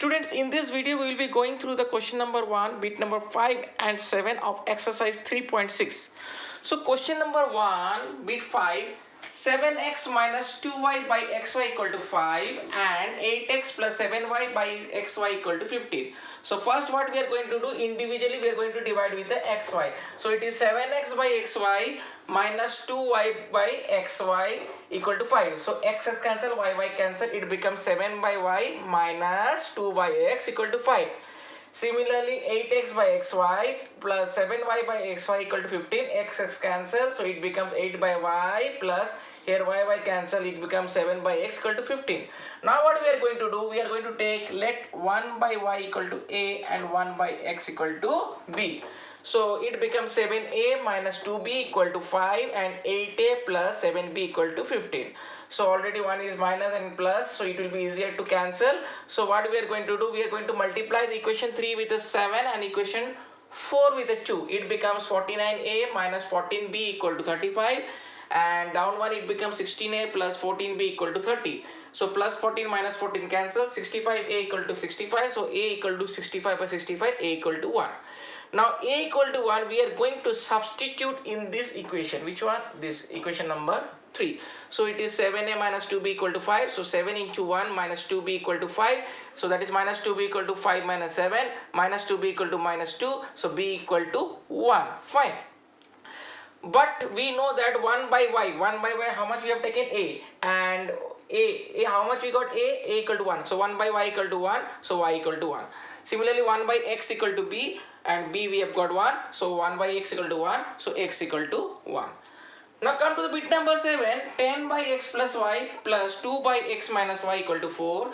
Students, in this video we will be going through the question number 1, bit number 5 and 7 of exercise 3.6. So question number 1, bit 5, 7x minus 2y by xy equal to 5 and 8x plus 7y by xy equal to 15. So first what we are going to do, individually we are going to divide with the xy. So it is 7x by xy minus 2y by xy equal to 5. So x cancel, y cancel, it becomes 7 by y minus 2 by x equal to 5. Similarly, 8x by xy plus 7y by xy equal to 15. X cancel, so it becomes 8 by y plus here y cancel, it becomes 7 by x equal to 15. Now what we are going to do, we are going to take, let 1 by y equal to a and 1 by x equal to b. So it becomes 7a minus 2b equal to 5 and 8a plus 7b equal to 15. So already one is minus and plus, so it will be easier to cancel. So what we are going to do, we are going to multiply the equation 3 with a 7 and equation 4 with a 2. It becomes 49a minus 14b equal to 35, and down one it becomes 16a plus 14b equal to 30. So plus 14 minus 14 cancel, 65a equal to 65, so a equal to 65 by 65, a equal to 1. Now a equal to 1, we are going to substitute in this equation. Which one? This equation number 3. So it is 7a minus 2b equal to 5. So 7 into 1 minus 2b equal to 5. So that is minus 2b equal to 5 minus 7. Minus 2b equal to minus 2. So b equal to 1. Fine. But we know that 1 by y, how much we have taken a, and a how much we got a equal to 1. So 1 by y equal to 1, so y equal to 1. Similarly 1 by x equal to b, and b we have got 1, so 1 by x equal to 1, so x equal to 1. Now come to the bit number 7, 10 by x plus y plus 2 by x minus y equal to 4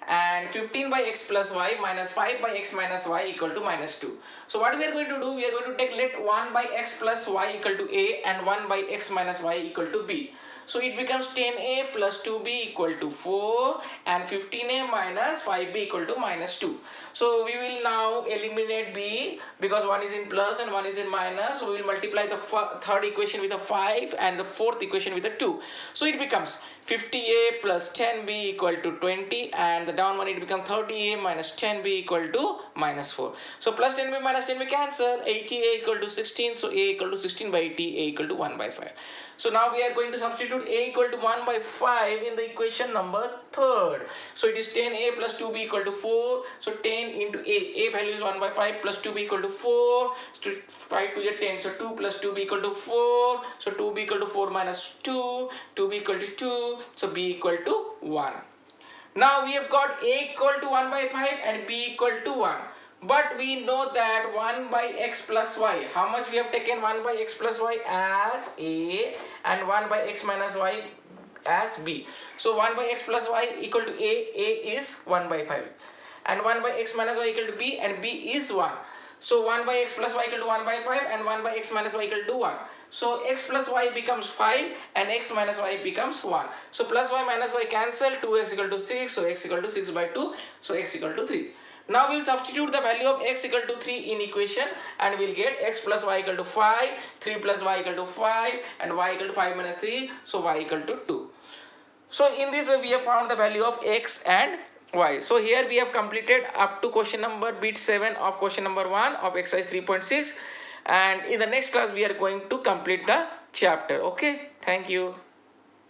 and 15 by x plus y minus 5 by x minus y equal to minus 2. So what we are going to do, we are going to take, let 1 by x plus y equal to a and 1 by x minus y equal to b. So it becomes 10a plus 2b equal to 4 and 15a minus 5b equal to minus 2. So we will now eliminate b because one is in plus and one is in minus. So we will multiply the third equation with a 5 and the fourth equation with a 2. So it becomes 50a plus 10b equal to 20, and the down one it becomes 30a minus 10b equal to minus 4. So plus 10b minus 10b cancel, 80a equal to 16, so a equal to 16 by 80, a equal to 1 by 5. So now we are going to substitute a equal to 1 by 5 in the equation number 3rd. So it is 10a plus 2b equal to 4. So 10 into a value is 1 by 5 plus 2b equal to 4. So 5 to the 10. So 2 plus 2b equal to 4. So 2b equal to 4 minus 2. 2b equal to 2. So b equal to 1. Now we have got a equal to 1 by 5 and b equal to 1. But we know that 1 by x plus y, how much we have taken 1 by x plus y as a and 1 by x minus y as b. So 1 by x plus y equal to a is 1 by 5. And 1 by x minus y equal to b, and b is 1. So 1 by x plus y equal to 1 by 5 and 1 by x minus y equal to 1. So x plus y becomes 5 and x minus y becomes 1. So plus y minus y cancel, 2x equal to 6, so x equal to 6 by 2, so x equal to 3. Now we will substitute the value of x equal to 3 in equation, and we will get x plus y equal to 5, 3 plus y equal to 5, and y equal to 5 minus 3, so y equal to 2. So in this way we have found the value of x and y. So here we have completed up to question number bit 7 of question number 1 of exercise 3.6, and in the next class we are going to complete the chapter. Okay, thank you.